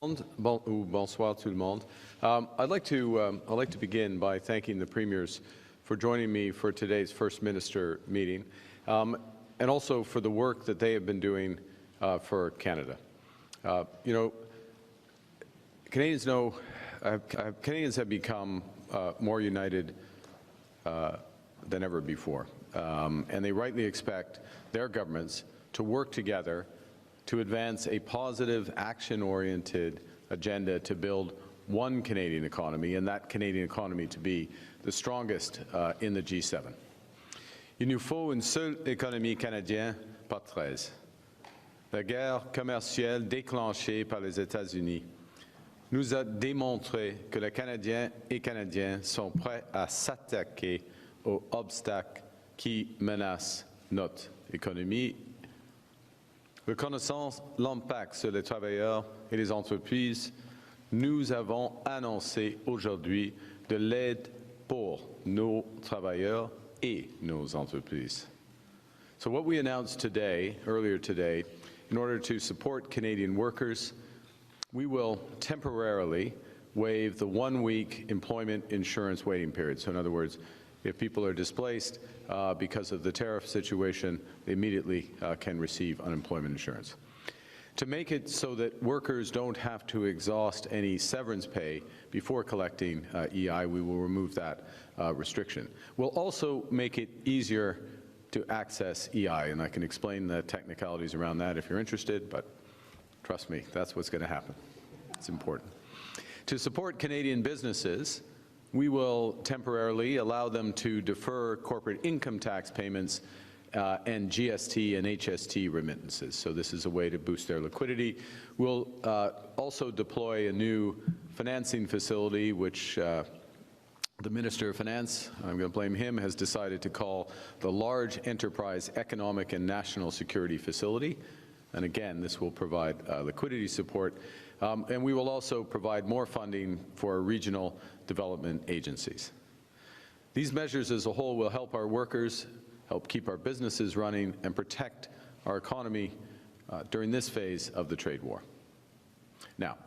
Bonsoir tout le monde. I'd like to begin by thanking the premiers for joining me for today's First Minister meeting, and also for the work that they have been doing for Canada. You know, Canadians have become more united than ever before, and they rightly expect their governments to work together to advance a positive, action-oriented agenda to build one Canadian economy, and that Canadian economy to be the strongest in the G7. Il nous faut une seule économie canadienne, pas 13. La guerre commerciale déclenchée par les États-Unis nous a démontré que les Canadiens et Canadiennes sont prêts à s'attaquer aux obstacles qui menacent notre économie. Reconnaissant l'impact sur les travailleurs et les entreprises, nous avons annoncé aujourd'hui de l'aide pour nos travailleurs et nos entreprises. So what we announced today, earlier today, in order to support Canadian workers, we will temporarily waive the one-week employment insurance waiting period. So in other words, if people are displaced because of the tariff situation, they immediately can receive unemployment insurance. To make it so that workers don't have to exhaust any severance pay before collecting EI, we will remove that restriction. We'll also make it easier to access EI, and I can explain the technicalities around that if you're interested, but trust me, that's what's going to happen. It's important. To support Canadian businesses, we will temporarily allow them to defer corporate income tax payments and GST and HST remittances. So this is a way to boost their liquidity. We'll also deploy a new financing facility, which the Minister of Finance, I'm going to blame him, has decided to call the Large Enterprise Economic and National Security Facility. And again, this will provide liquidity support. And we will also provide more funding for regional development agencies. These measures as a whole will help our workers, help keep our businesses running, and protect our economy during this phase of the trade war. Now,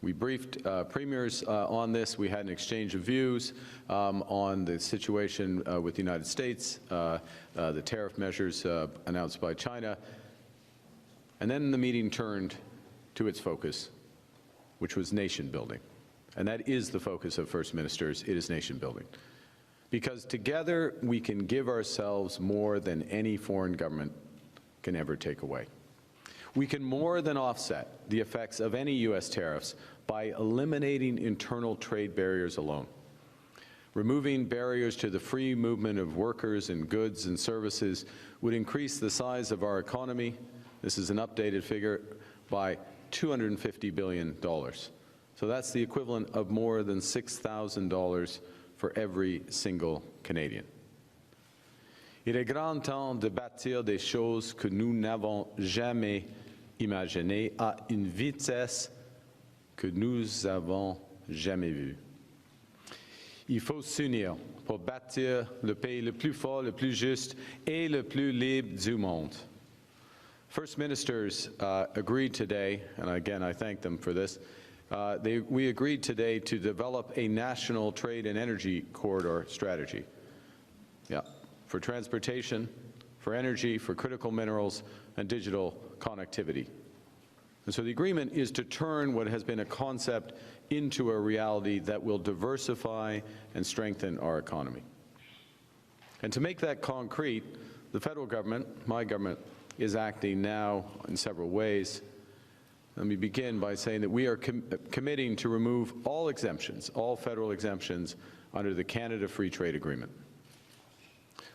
we briefed premiers on this. We had an exchange of views on the situation with the United States, the tariff measures announced by China, and then the meeting turned to its focus, which was nation building. And that is the focus of First Ministers. It is nation building. Because together we can give ourselves more than any foreign government can ever take away. We can more than offset the effects of any U.S. tariffs by eliminating internal trade barriers alone. Removing barriers to the free movement of workers and goods and services would increase the size of our economy. This is an updated figure by $250 billion. So that's the equivalent of more than $6,000 for every single Canadian. Il est grand temps de bâtir des choses que nous n'avons jamais imaginées à une vitesse que nous avons jamais vue. Il faut s'unir pour bâtir le pays le plus fort, le plus juste et le plus libre du monde. First Ministers agreed today, and again I thank them for this, we agreed today to develop a national trade and energy corridor strategy. Yeah, for transportation, for energy, for critical minerals, and digital connectivity. And so the agreement is to turn what has been a concept into a reality that will diversify and strengthen our economy. And to make that concrete, the federal government, my government, is acting now in several ways. Let me begin by saying that we are committing to remove all exemptions, all federal exemptions, under the Canada Free Trade Agreement.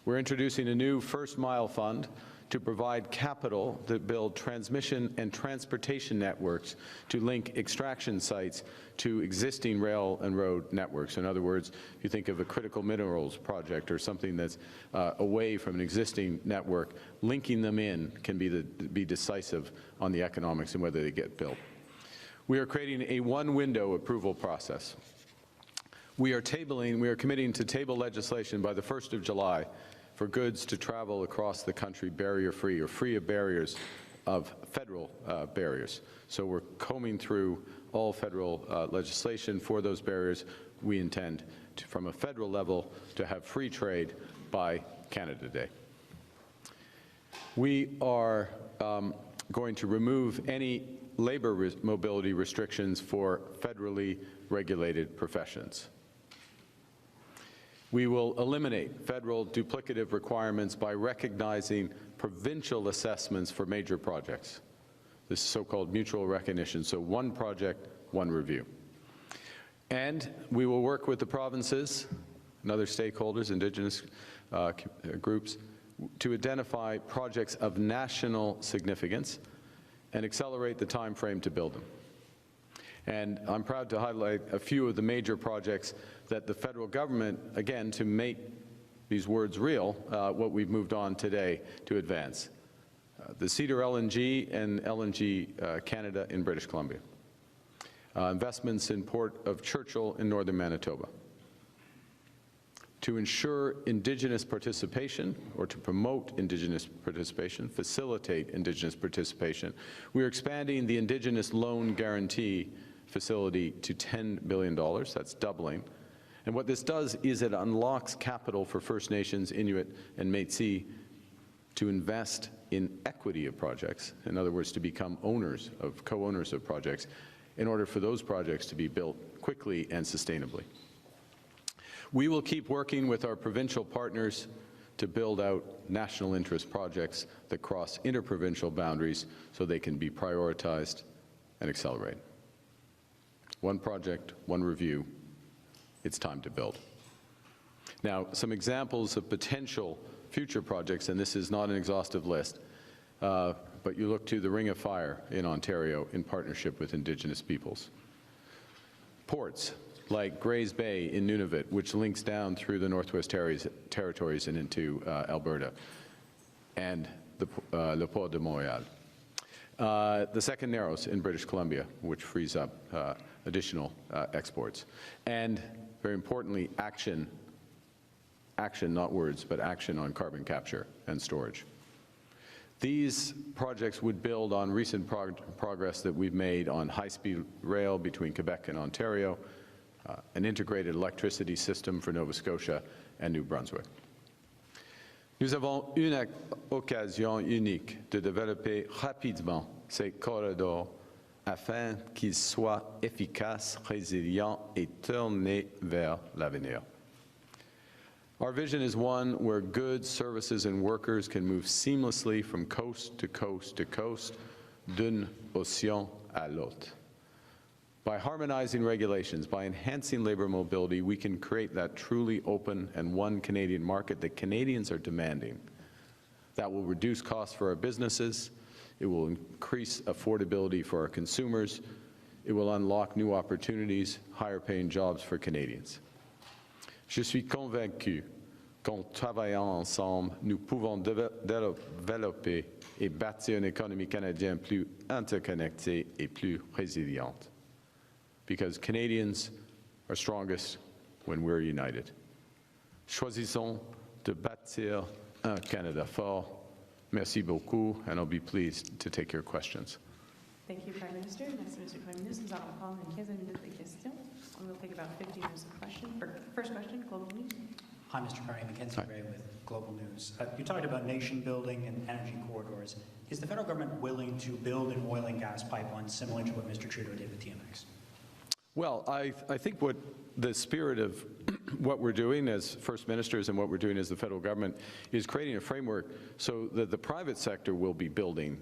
We're introducing a new First Mile Fund to provide capital to build transmission and transportation networks to link extraction sites to existing rail and road networks. In other words, if you think of a critical minerals project or something that's away from an existing network, linking them in can be decisive on the economics and whether they get built. We are creating a one-window approval process. We are committing to table legislation by the 1st of July for goods to travel across the country barrier-free or free of barriers of federal barriers. So we're combing through all federal legislation for those barriers. We intend to, from a federal level, to have free trade by Canada Day. We are going to remove any labor mobility restrictions for federally regulated professions. We will eliminate federal duplicative requirements by recognizing provincial assessments for major projects. This is so-called mutual recognition, so one project, one review. And we will work with the provinces and other stakeholders, Indigenous groups, to identify projects of national significance and accelerate the time frame to build them. And I'm proud to highlight a few of the major projects that the federal government, again, to make these words real, what we've moved on today to advance. The Cedar LNG and LNG Canada in British Columbia. Investments in Port of Churchill in northern Manitoba. To ensure Indigenous participation, or to promote Indigenous participation, facilitate Indigenous participation, we are expanding the Indigenous Loan Guarantee Facility to $10 billion, that's doubling. And what this does is it unlocks capital for First Nations, Inuit, and Métis to invest in equity of projects, in other words, to become owners of, co-owners of projects, in order for those projects to be built quickly and sustainably. We will keep working with our provincial partners to build out national interest projects that cross interprovincial boundaries so they can be prioritized and accelerated. One project, one review, it's time to build. Now, some examples of potential future projects, and this is not an exhaustive list, but you look to the Ring of Fire in Ontario in partnership with Indigenous peoples. Ports like Grays Bay in Nunavut, which links down through the Northwest Territories and into Alberta, and the Le Port de Montréal. The Second Narrows in British Columbia, which frees up additional exports. And very importantly, action, not words, but action on carbon capture and storage. These projects would build on recent progress that we've made on high-speed rail between Quebec and Ontario, an integrated electricity system for Nova Scotia and New Brunswick. Nous avons une occasion unique de développer rapidement ces corridors afin qu'ils soient efficaces, résilients et tournés vers l'avenir. Our vision is one where goods, services, and workers can move seamlessly from coast to coast to coast, d'un océan à l'autre. By harmonizing regulations, by enhancing labor mobility, we can create that truly open and one Canadian market that Canadians are demanding. That will reduce costs for our businesses, it will increase affordability for our consumers, it will unlock new opportunities, higher paying jobs for Canadians. Je suis convaincu qu'en travaillant ensemble, nous pouvons développer et bâtir une économie canadienne plus interconnectée et plus résiliente. Because Canadians are strongest when we're united. Choisissons de bâtir un Canada fort. Merci beaucoup, and I'll be pleased to take your questions. Thank you, Prime Minister. Merci, Monsieur le Premier ministre. Nous allons prendre une 15 minutes de questions. We'll take about 15 minutes of questions. First question, Global News. Hi, Mr. Carney. Mackenzie Gray with Global News. You talked about nation building and energy corridors. Is the federal government willing to build an oil and gas pipeline similar to what Mr. Trudeau did with TMX? Well, I think what the spirit of what we're doing as First Ministers and what we're doing as the federal government is creating a framework so that the private sector will be building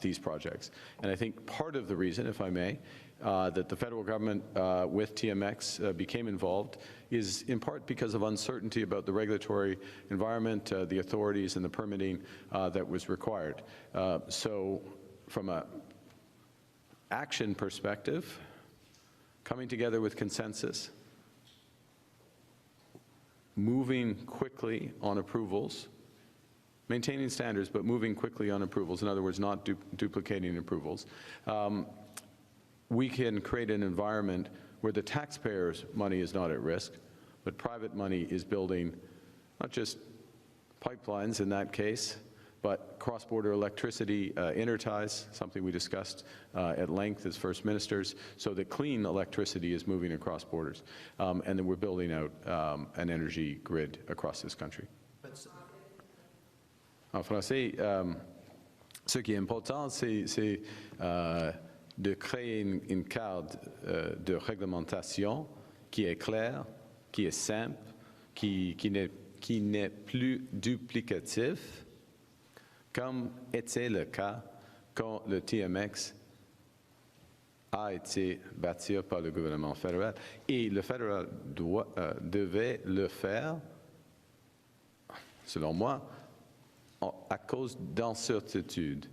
these projects. And I think part of the reason, if I may, that the federal government with TMX became involved is in part because of uncertainty about the regulatory environment, the authorities and the permitting that was required. So from an action perspective, coming together with consensus, moving quickly on approvals, maintaining standards, but moving quickly on approvals, in other words, not duplicating approvals, we can create an environment where the taxpayers' money is not at risk, but private money is building not just pipelines in that case, But cross-border electricity interties, something we discussed at length as First Ministers, so that clean electricity is moving across borders. And then we're building out an energy grid across this country. En français, ce qui est important, c'est de créer une cadre de réglementation qui est claire, qui est simple, qui n'est plus duplicatif, comme était le cas quand le TMX a été bâti par le gouvernement fédéral. Et le fédéral devait le faire, selon moi, à cause d'incertitude,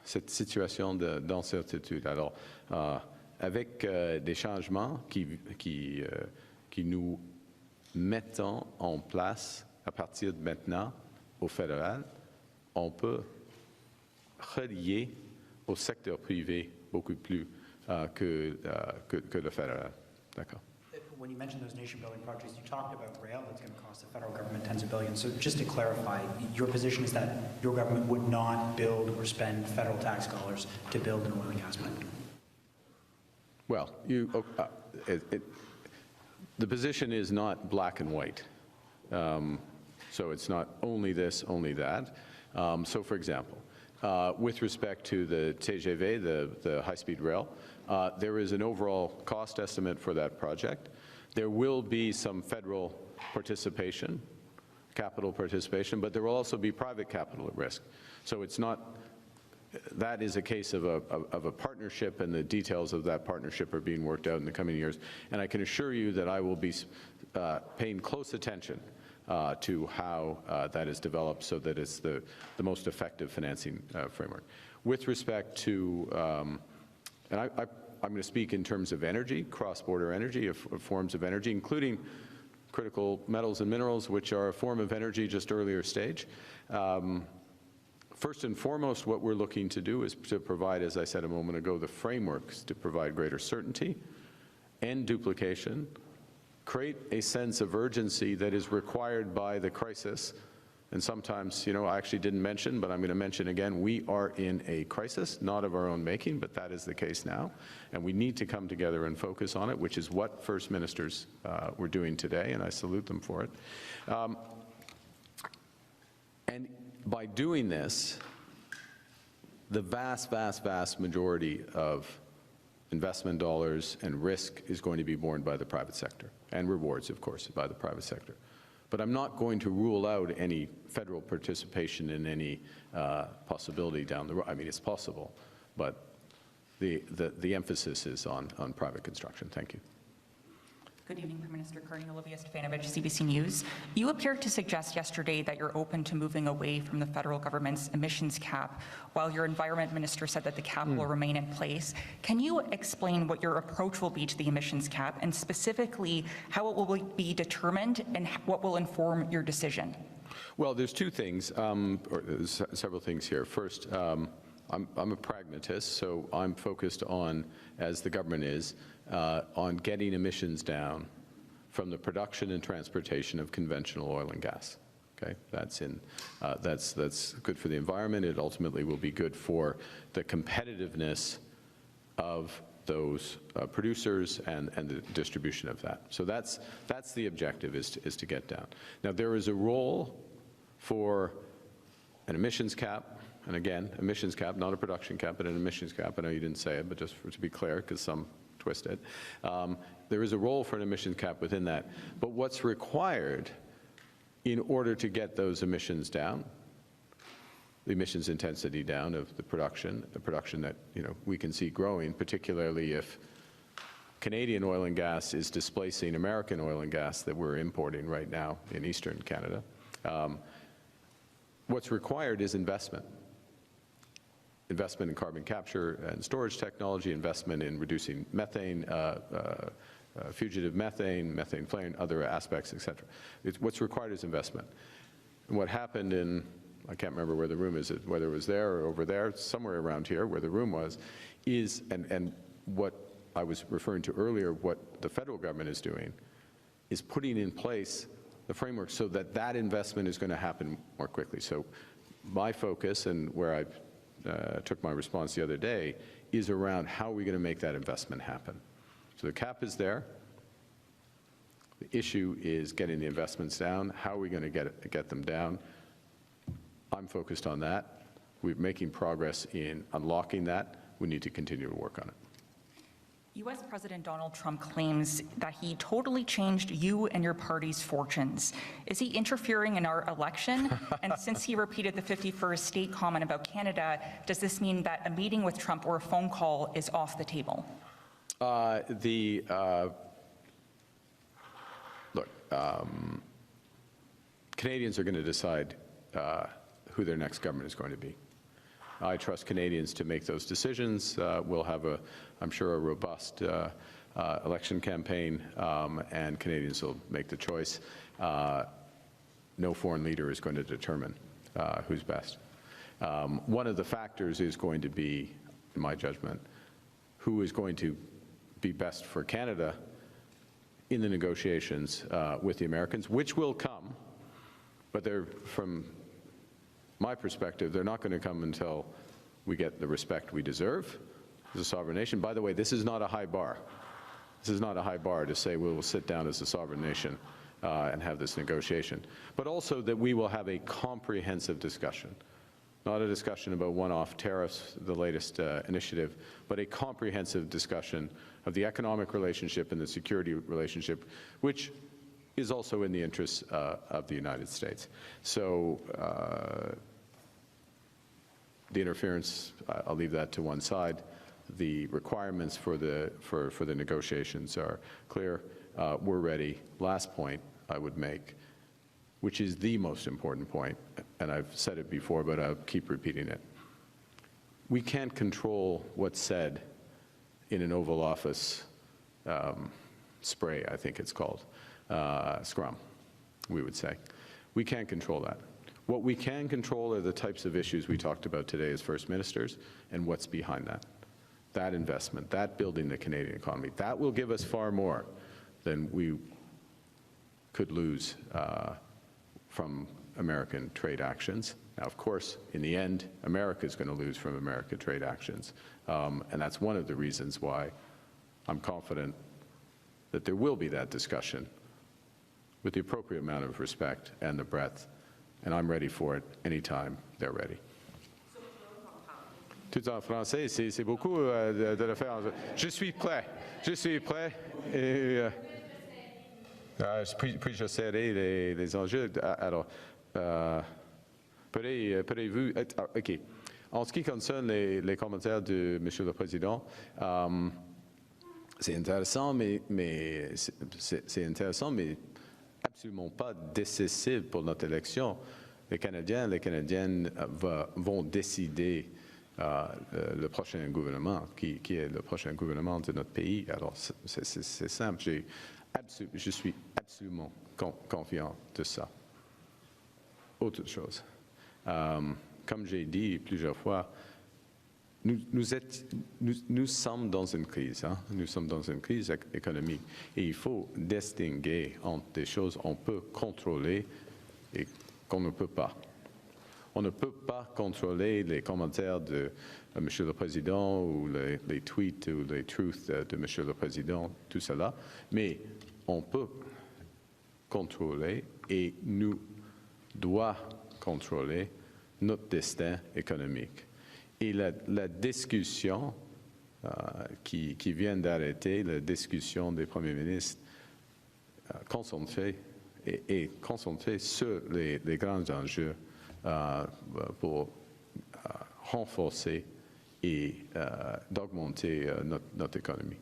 cette situation d'incertitude. Alors, avec des changements qui nous mettons en place à partir de maintenant au fédéral, on peut relier au secteur privé beaucoup plus que le fédéral. D'accord. When you mentioned those nation-building projects, you talked about rail that's going to cost the federal government tens of billions. So just to clarify, your position is that your government would not build or spend federal tax dollars to build an oil and gas pipeline? Well, the position is not black and white. So it's not only this, only that. So for example, with respect to the TGV, the high-speed rail, there is an overall cost estimate for that project. There will be some federal participation, capital participation, but there will also be private capital at risk. So it's not, that is a case of a partnership, and the details of that partnership are being worked out in the coming years. And I can assure you that I will be paying close attention to how that is developed so that it's the most effective financing framework. With respect to, and I'm going to speak in terms of energy, cross-border energy, of forms of energy, including critical metals and minerals, which are a form of energy just earlier stage. First and foremost, what we're looking to do is to provide, as I said a moment ago, the frameworks to provide greater certainty and duplication, create a sense of urgency that is required by the crisis. And sometimes, you know, I actually didn't mention, but I'm going to mention again, we are in a crisis, not of our own making, but that is the case now. And we need to come together and focus on it, which is what First Ministers were doing today, and I salute them for it. And by doing this, the vast, vast, vast majority of investment dollars and risk is going to be borne by the private sector, and rewards, of course, by the private sector. But I'm not going to rule out any federal participation in any possibility down the road. I mean, it's possible, but the emphasis is on private construction. Thank you. Good evening, Prime Minister Carney. Olivia Stefanovich, CBC News. You appeared to suggest yesterday that you're open to moving away from the federal government's emissions cap, while your Environment Minister said that the cap will remain in place. Can you explain what your approach will be to the emissions cap, and specifically how it will be determined and what will inform your decision? Well, there's two things, or there's several things here. First, I'm a pragmatist, so I'm focused on, as the government is, on getting emissions down from the production and transportation of conventional oil and gas. Okay, that's good for the environment. It ultimately will be good for the competitiveness of those producers and the distribution of that. So that's the objective, is to get down. Now, there is a role for an emissions cap. And again, emissions cap, not a production cap, but an emissions cap. I know you didn't say it, but just to be clear, because some twist it. There is a role for an emissions cap within that. But what's required in order to get those emissions down, the emissions intensity down of the production that, you know, we can see growing, particularly if Canadian oil and gas is displacing American oil and gas that we're importing right now in Eastern Canada. What's required is investment. Investment in carbon capture and storage technology, investment in reducing methane, fugitive methane, methane flame, other aspects, et cetera. What's required is investment. And what happened in, I can't remember where the room is, whether it was there or over there, somewhere around here where the room was, is, and what I was referring to earlier, what the federal government is doing, is putting in place the framework so that that investment is going to happen more quickly. So my focus and where I took my response the other day is around how are we going to make that investment happen. So the cap is there. The issue is getting the investments down. How are we going to get them down? I'm focused on that. We're making progress in unlocking that. We need to continue to work on it. U.S. President Donald Trump claims that he totally changed you and your party's fortunes. Is he interfering in our election? And since he repeated the 51st state comment about Canada, does this mean that a meeting with Trump or a phone call is off the table? Canadians are going to decide who their next government is going to be. I trust Canadians to make those decisions. We'll have, I'm sure, a robust election campaign, and Canadians will make the choice. No foreign leader is going to determine who's best. One of the factors is going to be, in my judgment, who is going to be best for Canada in the negotiations with the Americans, which will come, but they're, from my perspective, they're not going to come until we get the respect we deserve as a sovereign nation. By the way, this is not a high bar. This is not a high bar to say we will sit down as a sovereign nation and have this negotiation, but also that we will have a comprehensive discussion, not a discussion about one-off tariffs, the latest initiative, but a comprehensive discussion of the economic relationship and the security relationship, which is also in the interests of the United States. So the interference, I'll leave that to one side. The requirements for the negotiations are clear. We're ready. Last point I would make, which is the most important point, and I've said it before, but I'll keep repeating it. We can't control what's said in an Oval Office spray, I think it's called, scrum, we would say. We can't control that. What we can control are the types of issues we talked about today as First Ministers and what's behind that. That investment, that building the Canadian economy, that will give us far more than we could lose from American trade actions. Now, of course, in the end, America is going to lose from American trade actions. And that's one of the reasons why I'm confident that there will be that discussion with the appropriate amount of respect and the breadth. And I'm ready for it anytime they're ready. Tout en français, c'est beaucoup de le faire. Je suis prêt. Je suis prêt. Et puis je serai les enjeux. Alors, pourriez-vous... OK. En ce qui concerne les commentaires de M. le Président, c'est intéressant, mais c'est intéressant, mais absolument pas décisif pour notre élection. Les Canadiens, les Canadiennes vont décider le prochain gouvernement, qui est le prochain gouvernement de notre pays. Alors, c'est simple. Je suis absolument confiant de ça. Autre chose. Comme j'ai dit plusieurs fois, nous sommes dans une crise. Hein? Nous sommes dans une crise économique. Et il faut distinguer entre des choses qu'on peut contrôler et qu'on ne peut pas. On ne peut pas contrôler les commentaires de M. le Président ou les tweets ou les truths de M. le Président, tout cela, mais on peut contrôler et nous doit contrôler notre destin économique. Et la discussion qui vient d'arrêter, la discussion des premiers ministres, concentrée sur les grands enjeux pour renforcer et d'augmenter notre économie.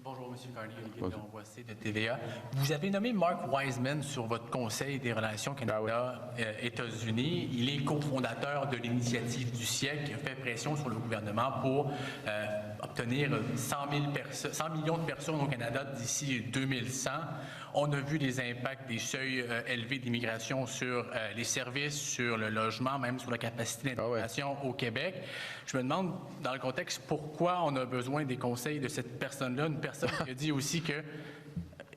Bonjour, M. Carney, Olivier Billon-Boissé de TVA. Vous avez nommé Mark Wiseman sur votre Conseil des relations Canada-États-Unis. Il est cofondateur de l'initiative du siècle qui a fait pression sur le gouvernement pour obtenir 100 millions de personnes au Canada d'ici 2100. On a vu les impacts des seuils élevés d'immigration sur les services, sur le logement, même sur la capacité d'intégration au Québec. Je me demande, dans le contexte, pourquoi on a besoin des conseils de cette personne-là, une personne qui a dit aussi que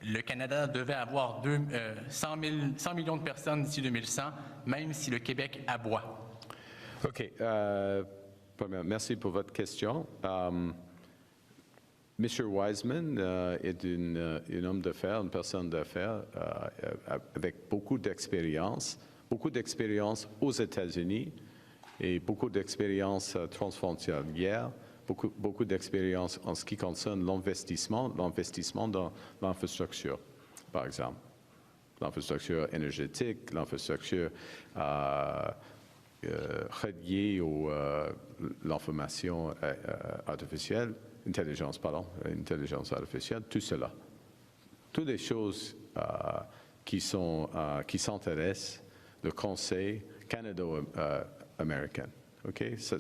le Canada devait avoir 100 millions de personnes d'ici 2100, même si le Québec aboie. OK. Premièrement, merci pour votre question. M. Wiseman est un homme d'affaires, une personne d'affaires avec beaucoup d'expérience aux États-Unis et beaucoup d'expérience transfrontalière, beaucoup d'expérience en ce qui concerne l'investissement dans l'infrastructure, par exemple. L'infrastructure énergétique, l'infrastructure reliée à l'information artificielle, intelligence artificielle, tout cela. Toutes les choses qui s'intéressent le Conseil canado-américain. OK? Ça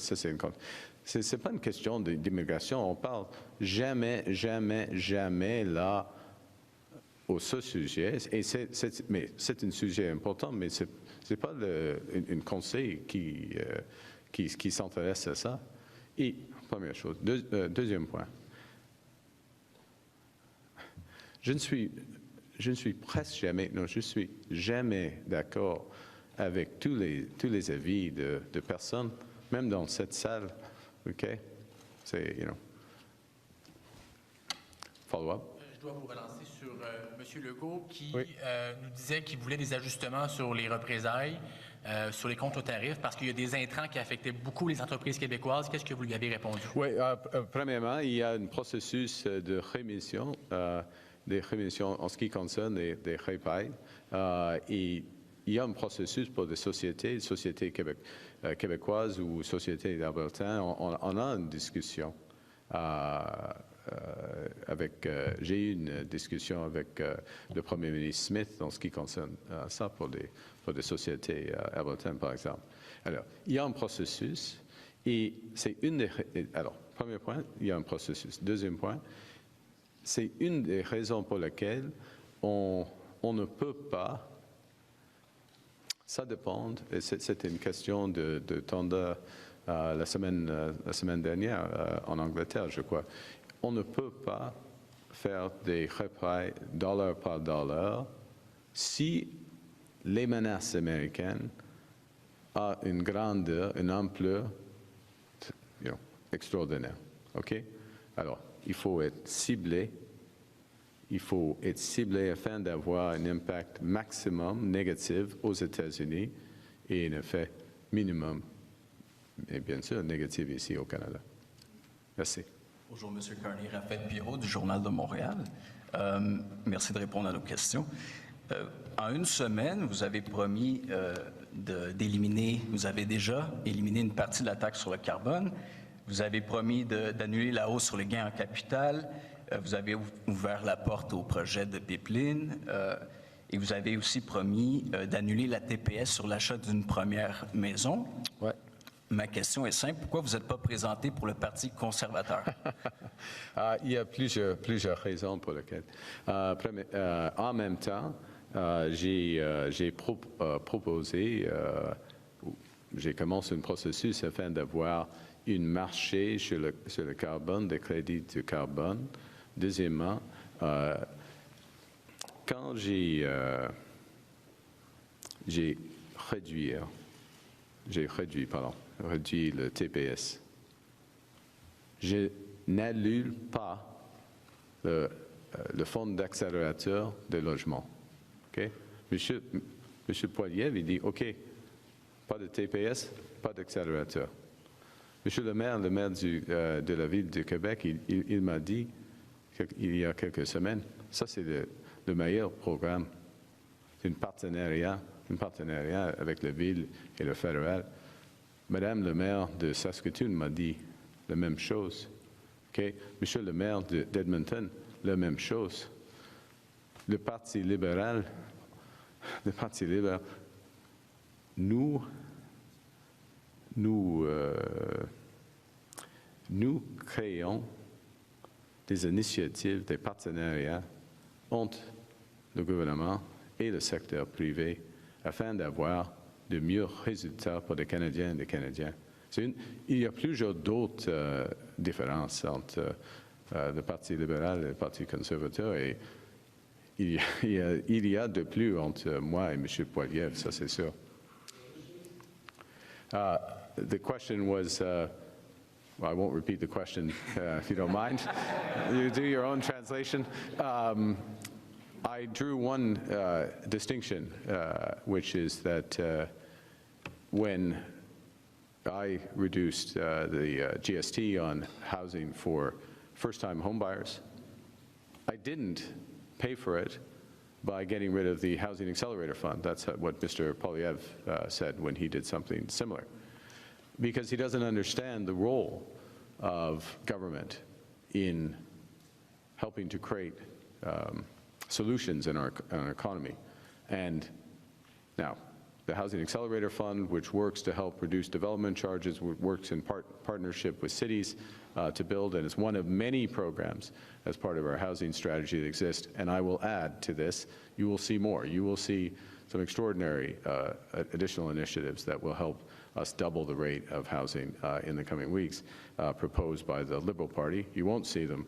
c'est pas une question d'immigration. On parle jamais là au ce sujet. Mais c'est un sujet important, mais c'est pas un conseil qui s'intéresse à ça. Et première chose. Deuxième point. Je ne suis jamais d'accord avec tous les avis de personnes, même dans cette salle. OK? C'est, follow-up. Je dois vous relancer sur M. Legault qui nous disait qu'il voulait des ajustements sur les représailles, sur les comptes aux tarifs, parce qu'il y a des intrants qui affectaient beaucoup les entreprises québécoises. Qu'est-ce que vous lui avez répondu? Oui, premièrement, il y a un processus de rémission, des rémissions en ce qui concerne des repaies. Et il y a un processus pour des sociétés québécoises ou sociétés d'Albertains. On a une discussion j'ai eu une discussion avec le premier ministre Smith en ce qui concerne ça pour des sociétés albertaines, par exemple. Alors, il y a un processus et c'est une des... Alors, premier point, il y a un processus. Deuxième point, c'est une des raisons pour lesquelles on ne peut pas... Ça dépend, et c'était une question de Tonda la semaine dernière en Angleterre, je crois. On ne peut pas faire des reprais dollar par dollar si les menaces américaines ont une grandeur, une ampleur extraordinaire. OK? Alors, il faut être ciblé. Il faut être ciblé afin d'avoir un impact maximum négatif aux États-Unis et un effet minimum, et bien sûr, négatif ici au Canada. Merci. Bonjour, M. Carney. Raphaël Pirot du Journal de Montréal. Merci de répondre à nos questions. En une semaine, vous avez promis vous avez déjà éliminé une partie de la taxe sur le carbone. Vous avez promis d'annuler la hausse sur les gains en capital. Vous avez ouvert la porte au projet de pipeline. Et vous avez aussi promis d'annuler la TPS sur l'achat d'une première maison. Ouais. Ma question est simple. Pourquoi vous n'êtes pas présenté pour le Parti conservateur? Il y a plusieurs raisons pour lesquelles. En même temps, j'ai proposé, j'ai commencé un processus afin d'avoir un marché sur le carbone, des crédits de carbone. Deuxièmement, quand j'ai réduit le TPS, je n'annule pas le fonds d'accélérateur de logement. OK? Monsieur Poilievre, il dit, OK, pas de TPS, pas d'accélérateur. Monsieur le maire de la Ville de Québec, il m'a dit, il y a quelques semaines, ça c'est le meilleur programme. C'est un partenariat avec la Ville et le fédéral. Madame le maire de Saskatoon m'a dit la même chose. Okay? Monsieur le maire d'Edmonton, la même chose. Le Parti libéral, nous créons des initiatives, des partenariats entre le gouvernement et le secteur privé afin d'avoir de meilleurs résultats pour les Canadiens et les Canadiens. Il y a plusieurs d'autres différences entre le Parti libéral et le Parti conservateur et il y a de plus entre moi et M. Poilievre, ça c'est sûr. The question was, well, I won't repeat the question if you don't mind. You do your own translation. I drew one distinction, which is that when I reduced the GST on housing for first-time homebuyers, I didn't pay for it by getting rid of the Housing Accelerator Fund. That's what Mr. Poilievre said when he did something similar. Because he doesn't understand the role of government in helping to create solutions in our economy. And now, the Housing Accelerator Fund, which works to help reduce development charges, works in partnership with cities to build, and it's one of many programs as part of our housing strategy that exists. And I will add to this, you will see more. You will see some extraordinary additional initiatives that will help us double the rate of housing in the coming weeks, proposed by the Liberal Party. You won't see them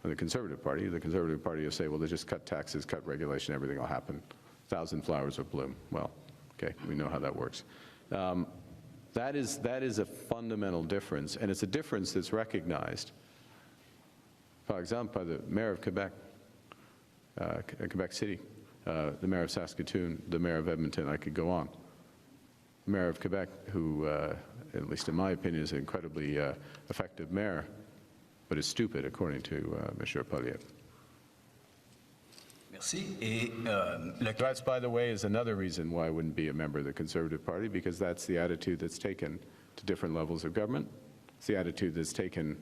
from the Conservative Party. The Conservative Party will say, well, they just cut taxes, cut regulation, everything will happen. 1,000 flowers will bloom. Well, okay, we know how that works. That is a fundamental difference, and it's a difference that's recognized, for example, by the Mayor of Quebec, Quebec City, the Mayor of Saskatoon, the Mayor of Edmonton, I could go on. The Mayor of Quebec, who, at least in my opinion, is an incredibly effective mayor, but is stupid, according to Mr. Poilievre. Merci. Et That's, by the way, is another reason why I wouldn't be a member of the Conservative Party, because that's the attitude that's taken to different levels of government. It's the attitude that's taken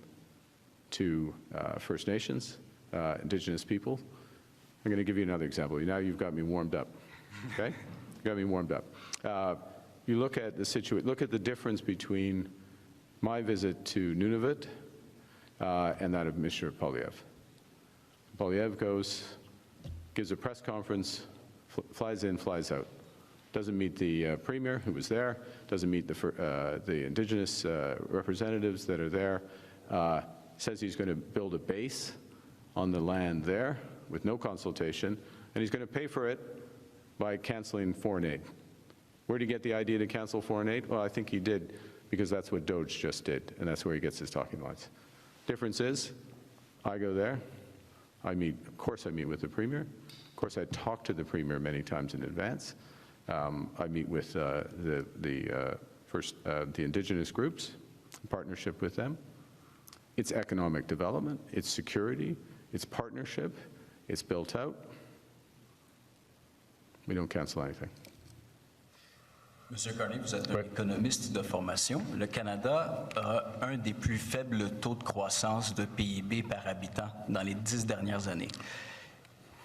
to First Nations, Indigenous people. I'm going to give you another example. Now you've got me warmed up, okay? You got me warmed up. You look at the situation. Look at the difference between my visit to Nunavut and that of Mr. Poilievre. Poilievre goes, gives a press conference, flies in, flies out. Doesn't meet the premier who was there. Doesn't meet the Indigenous representatives that are there. Says he's going to build a base on the land there with no consultation, and he's going to pay for it by canceling foreign aid. Where did he get the idea to cancel foreign aid? Well, I think he did because that's what Doge just did, and that's where he gets his talking points. Difference is, I go there, of course I meet with the Premier, of course I talk to the Premier many times in advance, I meet with the Indigenous groups, in partnership with them. It's economic development, it's security, it's partnership, it's built out. We don't cancel anything. Monsieur Carney, vous êtes un économiste de formation. Le Canada a un des plus faibles taux de croissance de PIB par habitant dans les 10 dernières années.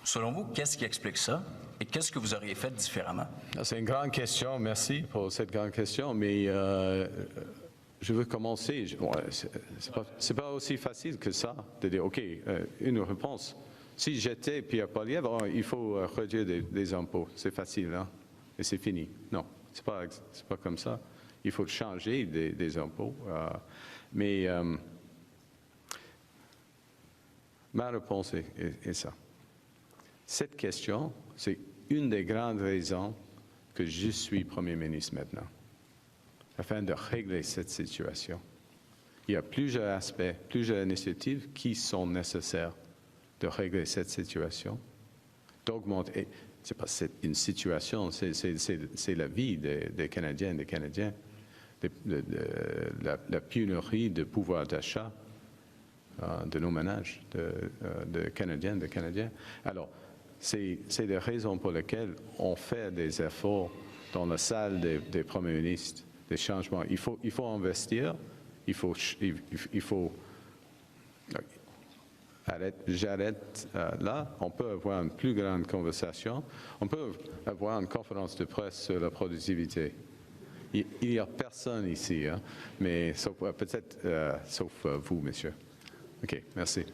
Selon vous, qu'est-ce qui explique ça et qu'est-ce que vous auriez fait différemment? C'est une grande question, merci pour cette grande question, mais je veux commencer. C'est pas aussi facile que ça de dire, OK, une réponse. Si j'étais Pierre Poilievre, il faut réduire des impôts. C'est facile, hein? Et c'est fini. Non. C'est pas comme ça. Il faut changer des impôts. Mais ma réponse est ça. Cette question, c'est une des grandes raisons que je suis Premier ministre maintenant, afin de régler cette situation. Il y a plusieurs aspects, plusieurs initiatives qui sont nécessaires de régler cette situation, d'augmenter. C'est pas une situation, c'est la vie des Canadiennes et des Canadiens, la pénurie de pouvoir d'achat de nos ménages, de Canadiennes, de Canadiens. Alors, c'est des raisons pour lesquelles on fait des efforts dans la salle des premiers ministres, des changements. Il faut investir, il faut j'arrête là. On peut avoir une plus grande conversation. On peut avoir une conférence de presse sur la productivité. Il n'y a personne ici, hein, mais peut-être sauf vous, monsieur. OK, merci.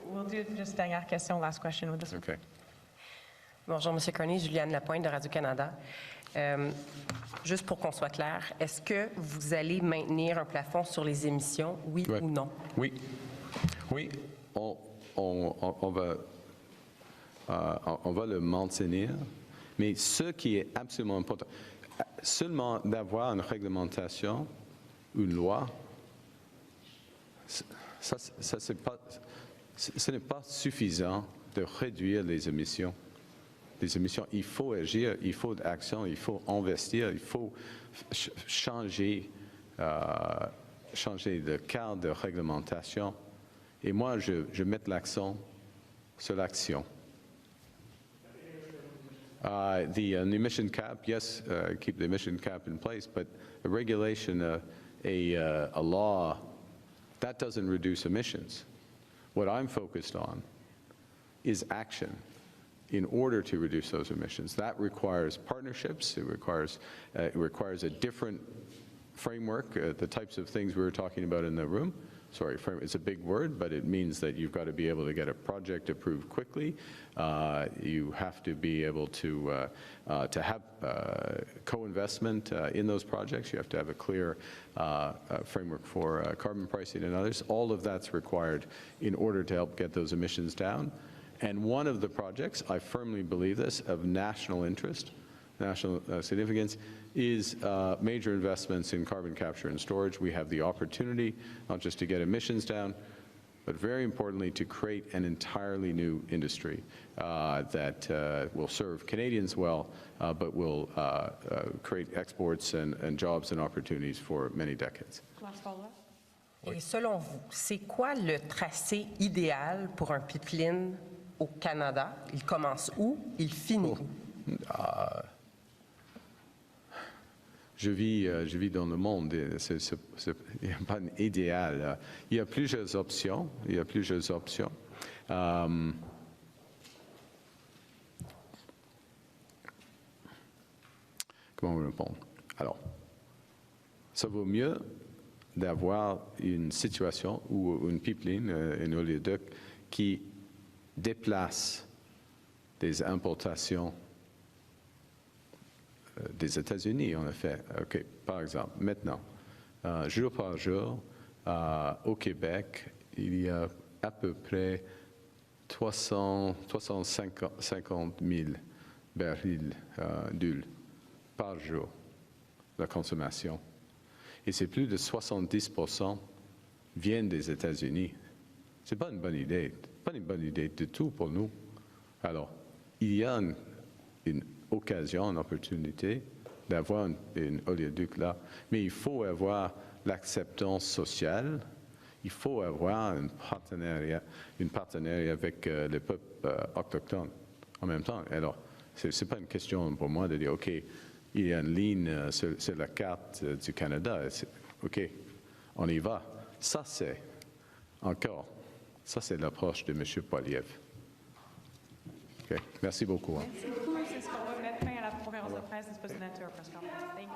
We'll do just dernière question, last question with this one. OK. Bonjour, M. Carney, Juliane Lapointe de Radio-Canada. Juste pour qu'on soit clair, est-ce que vous allez maintenir un plafond sur les émissions, oui ou non? Oui. On va. on va le maintenir. Mais ce qui est absolument important, seulement d'avoir une réglementation, une loi, ce n'est pas suffisant de réduire les émissions. Les émissions, il faut agir, il faut d'action, il faut investir, il faut changer le cadre de réglementation. Et moi, je mets l'accent sur l'action. The emission cap, yes, keep the emission cap in place, but a regulation, a law, that doesn't reduce emissions. What I'm focused on is action in order to reduce those emissions. That requires partnerships. It requires a different framework, the types of things we were talking about in the room. Sorry, it's a big word, but it means that you've got to be able to get a project approved quickly. You have to be able to have co-investment in those projects. You have to have a clear framework for carbon pricing and others. All of that's required in order to help get those emissions down. And one of the projects, I firmly believe this, of national interest, national significance, is major investments in carbon capture and storage. We have the opportunity not just to get emissions down, but very importantly to create an entirely new industry that will serve Canadians well, but will create exports and jobs and opportunities for many decades. Last follow-up. Et selon vous, c'est quoi le tracé idéal pour un pipeline au Canada? Il commence où? Il finit où? Je vis dans le monde, il n'y a pas un idéal. Il y a plusieurs options. Comment vous répondre? Alors, ça vaut mieux d'avoir une situation ou une pipeline, un oléoduc, qui déplace des importations des États-Unis, en effet. OK, par exemple, maintenant, jour par jour, au Québec, il y a à peu près 350 000 barils d'huile par jour, la consommation. Et c'est plus de 70% viennent des États-Unis. Ce n'est pas une bonne idée, pas une bonne idée du tout pour nous. Alors, il y a une occasion, une opportunité d'avoir un oléoduc là. Mais il faut avoir l'acceptance sociale, il faut avoir un partenariat avec les peuples autochtones en même temps. Alors, ce n'est pas une question pour moi de dire, OK, il y a une ligne sur la carte du Canada, OK, on y va. Ça, c'est l'approche de M. Poilievre. OK, merci beaucoup. Merci beaucoup. C'est ce qu'on va mettre fin à la conférence de presse. It's supposed to end to our press conference. Thank you.